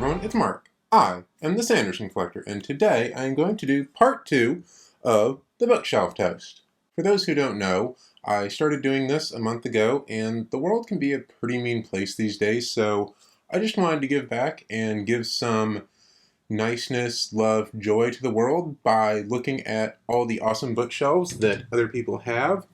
everyone, it's Mark. I am the Sanderson Collector, and today I am going to do part 2 of the bookshelf toast. For those who don't know, I started doing this a month ago, and the world can be a pretty mean place these days, so I just wanted to give back and give some niceness, love, joy to the world by looking at all the awesome bookshelves that other people have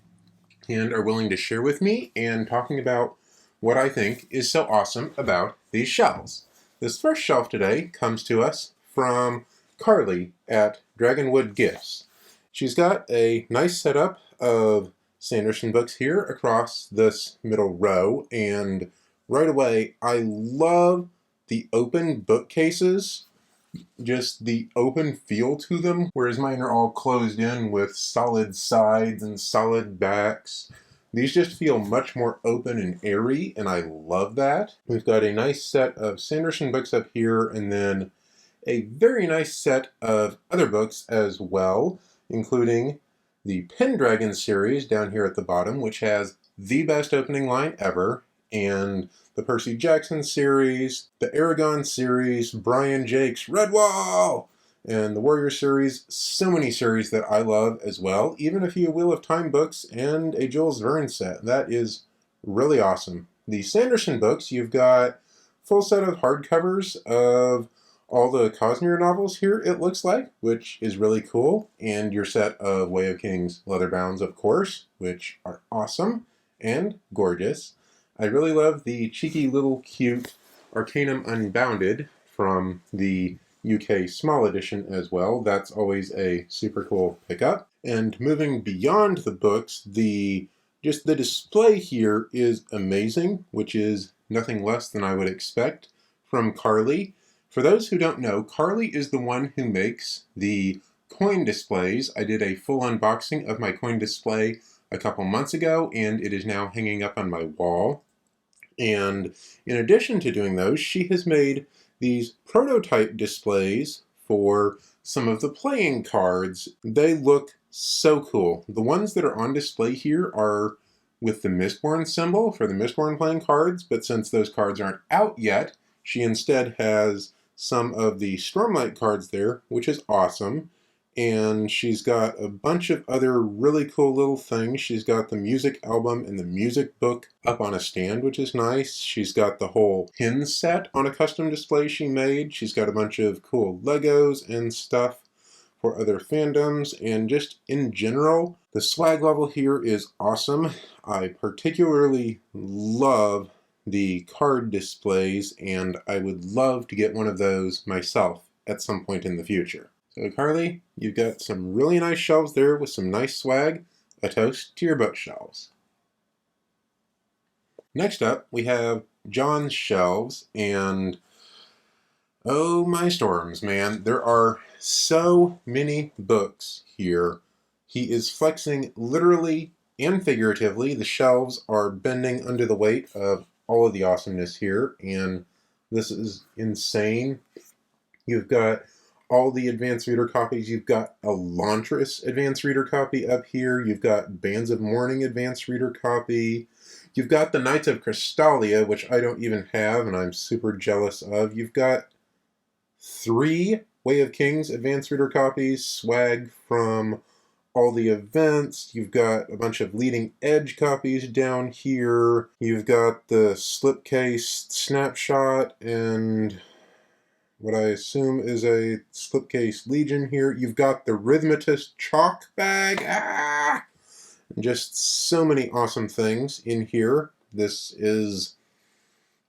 and are willing to share with me, and talking about what I think is so awesome about these shelves. This first shelf today comes to us from Carly at Dragonwood Gifts. She's got a nice setup of Sanderson books here across this middle row, and right away I love the open bookcases, just the open feel to them, whereas mine are all closed in with solid sides and solid backs. These just feel much more open and airy, and I love that. We've got a nice set of Sanderson books up here, and then a very nice set of other books as well, including the Pendragon series down here at the bottom, which has the best opening line ever, and the Percy Jackson series, the Aragon series, Brian Jake's Redwall, and the Warrior series. So many series that I love as well, even a few Wheel of Time books and a Jules Verne set. That is really awesome. The Sanderson books, you've got full set of hardcovers of all the Cosmere novels here, it looks like, which is really cool, and your set of Way of Kings leatherbounds, of course, which are awesome and gorgeous. I really love the cheeky little cute Arcanum Unbounded from the UK small edition as well. That's always a super cool pickup. And moving beyond the books, just the display here is amazing, which is nothing less than I would expect from Carly. For those who don't know, Carly is the one who makes the coin displays. I did a full unboxing of my coin display a couple months ago, and it is now hanging up on my wall. And in addition to doing those, she has made these prototype displays for some of the playing cards. They look so cool. The ones that are on display here are with the Mistborn symbol for the Mistborn playing cards, but since those cards aren't out yet, she instead has some of the Stormlight cards there, which is awesome. And she's got a bunch of other really cool little things. She's got the music album and the music book up on a stand, which is nice. She's got the whole pin set on a custom display she made. She's got a bunch of cool Legos and stuff for other fandoms. And just in general, the swag level here is awesome. I particularly love the card displays, and I would love to get one of those myself at some point in the future. So Carly, you've got some really nice shelves there with some nice swag. A toast to your bookshelves. Next up, we have John's shelves, and oh my storms, man. There are so many books here. He is flexing literally and figuratively. The shelves are bending under the weight of all of the awesomeness here, and this is insane. You've got all the advanced reader copies. You've got Elantris advanced reader copy up here. You've got Bands of Mourning advanced reader copy. You've got the Knights of Crystallia, which I don't even have and I'm super jealous of. You've got 3 Way of Kings advanced reader copies, swag from all the events. You've got a bunch of Leading Edge copies down here. You've got the slipcase snapshot and what I assume is a slipcase Legion here. You've got the Rhythmatist chalk bag. Just so many awesome things in here. This is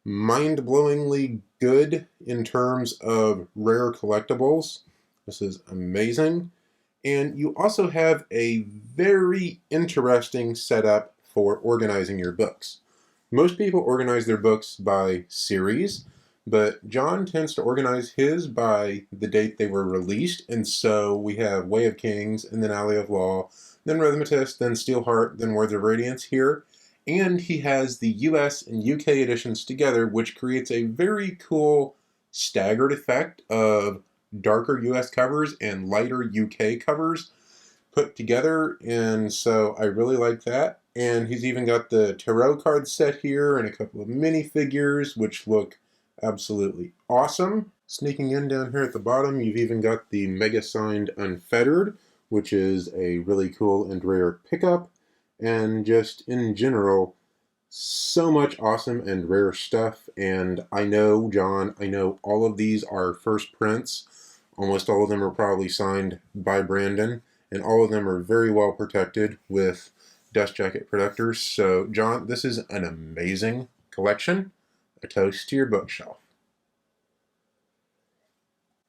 mind-blowingly good in terms of rare collectibles. This is amazing. And you also have a very interesting setup for organizing your books. Most people organize their books by series, but John tends to organize his by the date they were released, and so we have Way of Kings, and then Alley of Law, then Rhythmatist, then Steelheart, then Words of Radiance here, and he has the US and UK editions together, which creates a very cool staggered effect of darker US covers and lighter UK covers put together, and so I really like that. And he's even got the tarot card set here and a couple of minifigures, which look absolutely awesome. Sneaking in down here at the bottom, you've even got the Mega Signed Unfettered, which is a really cool and rare pickup. And just in general, so much awesome and rare stuff. And I know, John, I know all of these are first prints. Almost all of them are probably signed by Brandon, and all of them are very well protected with dust jacket protectors. So, John, this is an amazing collection. A toast to your bookshelf.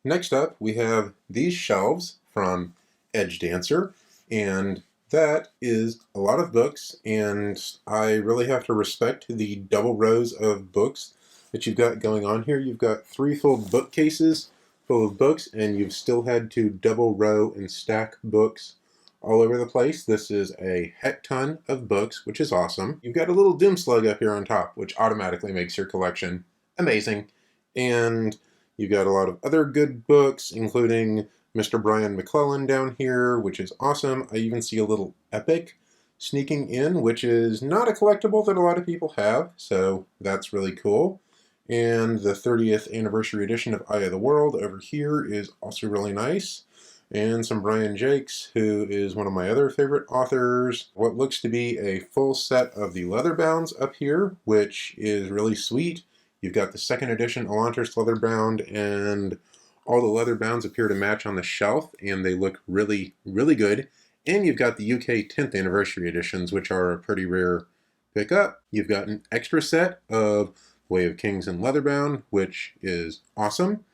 Next up, we have these shelves from Edge Dancer, and that is a lot of books, and I really have to respect the double rows of books that you've got going on here. You've got 3 full bookcases full of books, and you've still had to double row and stack books all over the place. This is a heck ton of books, which is awesome. You've got a little Doom Slug up here on top, which automatically makes your collection amazing. And you've got a lot of other good books, including Mr. Brian McClellan down here, which is awesome. I even see a little Epic sneaking in, which is not a collectible that a lot of people have, so that's really cool. And the 30th anniversary edition of Eye of the World over here is also really nice. And some Brian Jakes, who is one of my other favorite authors. What looks to be a full set of the leather bounds up here, which is really sweet. You've got the 2nd edition Elantris leather bound, and all the leather bounds appear to match on the shelf, and they look really, really good. And you've got the UK 10th anniversary editions, which are a pretty rare pickup. You've got an extra set of Way of Kings and leatherbound, which is awesome.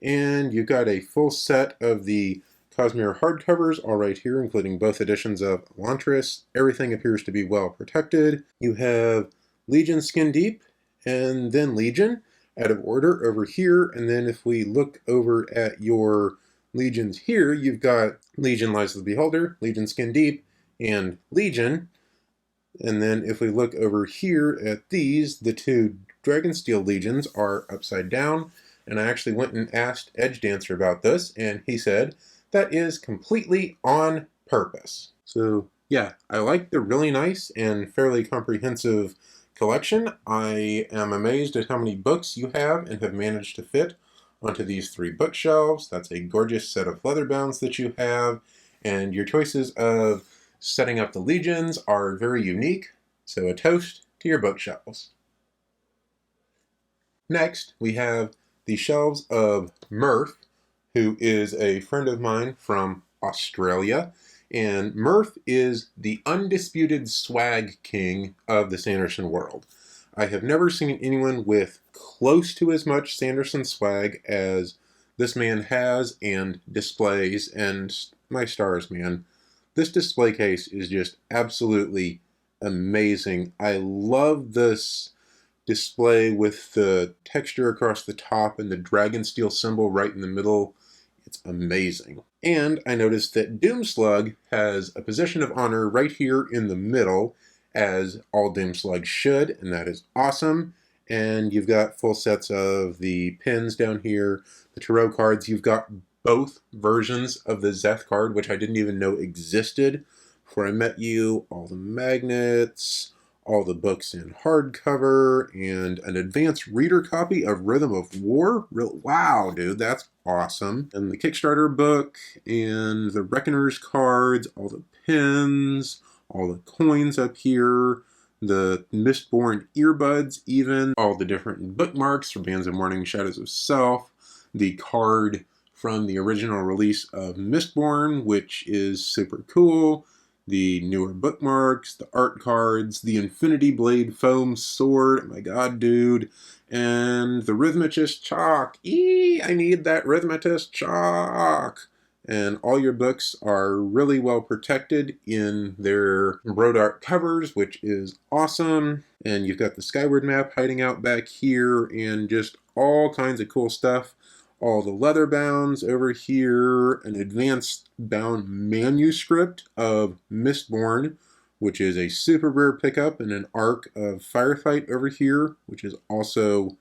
And you've got a full set of the Cosmere hardcovers all right here, including both editions of Elantris. Everything appears to be well protected. You have Legion Skin Deep, and then Legion out of order over here. And then if we look over at your Legions here, you've got Legion Lies of the Beholder, Legion Skin Deep, and Legion. And then if we look over here at these, the 2 Dragonsteel Legions are upside down. And I actually went and asked Edge Dancer about this, and he said that is completely on purpose. So yeah, I like the really nice and fairly comprehensive collection. I am amazed at how many books you have and have managed to fit onto these 3 bookshelves. That's a gorgeous set of leather bounds that you have, and your choices of setting up the Legions are very unique, so a toast to your bookshelves. Next, we have the shelves of Murph, who is a friend of mine from Australia. And Murph is the undisputed swag king of the Sanderson world. I have never seen anyone with close to as much Sanderson swag as this man has and displays, and my stars, man. This display case is just absolutely amazing. I love this display with the texture across the top and the Dragonsteel symbol right in the middle. It's amazing. And I noticed that Doomslug has a position of honor right here in the middle, as all Doomslugs should, and that is awesome. And you've got full sets of the pins down here, the tarot cards. You've got both versions of the Zeth card, which I didn't even know existed before I met you, all the magnets, all the books in hardcover, and an advanced reader copy of Rhythm of War. Wow, dude, that's awesome. And the Kickstarter book, and the Reckoner's cards, all the pins, all the coins up here, the Mistborn earbuds even, all the different bookmarks for Bands of Mourning, Shadows of Self, the card from the original release of Mistborn, which is super cool, the newer bookmarks, the art cards, the Infinity Blade foam sword, oh my god, dude, and the Rhythmatist chalk. I need that Rhythmatist chalk. And all your books are really well protected in their wrote art covers, which is awesome. And you've got the Skyward map hiding out back here, and just all kinds of cool stuff. All the leather bounds over here, an advanced bound manuscript of Mistborn, which is a super rare pickup, and an arc of Firefight over here, which is also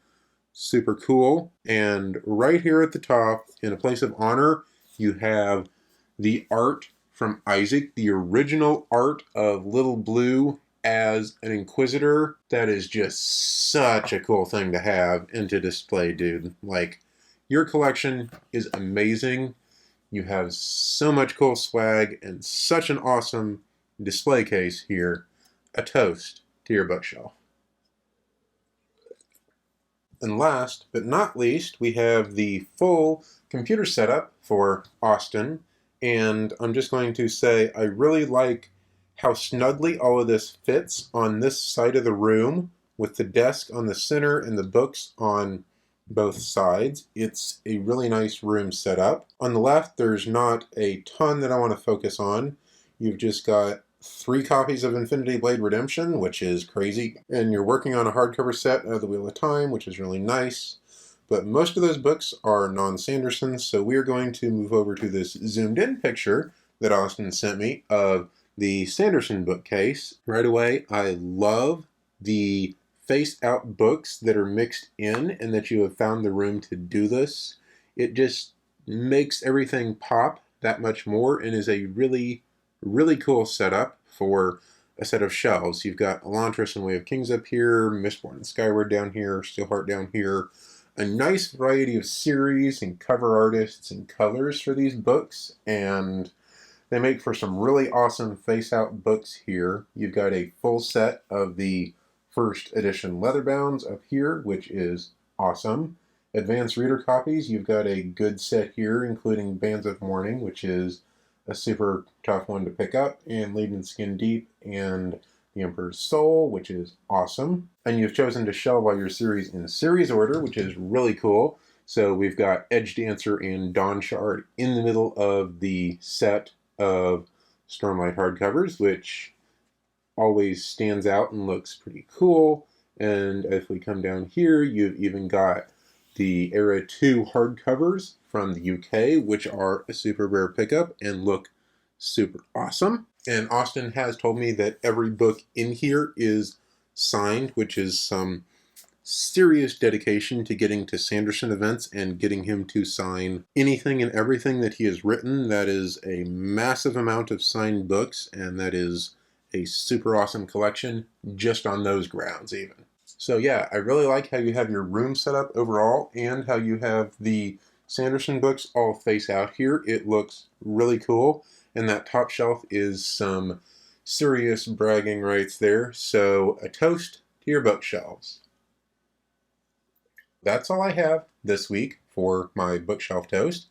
super cool. And right here at the top, in a place of honor, you have the art from Isaac, the original art of Little Blue as an Inquisitor. That is just such a cool thing to have and to display, dude. Like, Your collection is amazing. You have so much cool swag and such an awesome display case here. A toast to your bookshelf. And last but not least, we have the full computer setup for Austin. And I'm just going to say I really like how snugly all of this fits on this side of the room with the desk on the center and the books on both sides. It's a really nice room setup. On the left, there's not a ton that I want to focus on. You've just got 3 copies of Infinity Blade Redemption, which is crazy, and you're working on a hardcover set of The Wheel of Time, which is really nice. But most of those books are non-Sanderson, so we're going to move over to this zoomed-in picture that Austin sent me of the Sanderson bookcase. Right away, I love the face-out books that are mixed in and that you have found the room to do this. It just makes everything pop that much more and is a really cool setup for a set of shelves. You've got Elantris and Way of Kings up here, Mistborn and Skyward down here, Steelheart down here. A nice variety of series and cover artists and colors for these books, and they make for some really awesome face-out books here. You've got a full set of the first edition leatherbounds up here, which is awesome. Advanced reader copies, you've got a good set here, including Bands of Mourning, which is a super tough one to pick up, and Legion Skin Deep, and The Emperor's Soul, which is awesome. And you've chosen to shelve all your series in series order, which is really cool. So we've got Edge Dancer and Dawn Shard in the middle of the set of Stormlight hardcovers, which always stands out and looks pretty cool. And if we come down here, you've even got the Era 2 hardcovers from the UK, which are a super rare pickup and look super awesome. And Austin has told me that every book in here is signed, which is some serious dedication to getting to Sanderson events and getting him to sign anything and everything that he has written. That is a massive amount of signed books, and that is a super awesome collection just on those grounds even. So yeah, I really like how you have your room set up overall and how you have the Sanderson books all face out here. It looks really cool, and that top shelf is some serious bragging rights there. So a toast to your bookshelves. That's all I have this week for my bookshelf toast.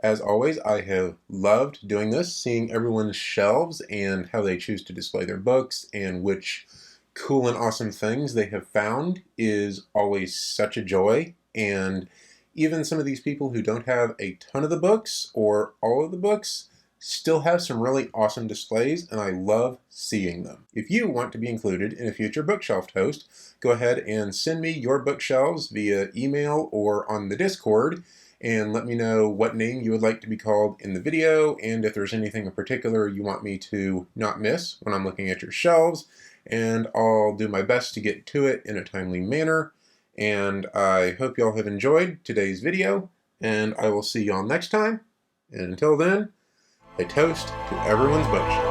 As always, I have loved doing this, seeing everyone's shelves and how they choose to display their books and which cool and awesome things they have found is always such a joy. And even some of these people who don't have a ton of the books or all of the books still have some really awesome displays, and I love seeing them. If you want to be included in a future bookshelf toast, go ahead and send me your bookshelves via email or on the Discord, and let me know what name you would like to be called in the video, and if there's anything in particular you want me to not miss when I'm looking at your shelves, and I'll do my best to get to it in a timely manner. And I hope y'all have enjoyed today's video, and I will see y'all next time. And until then, a toast to everyone's bookshelf.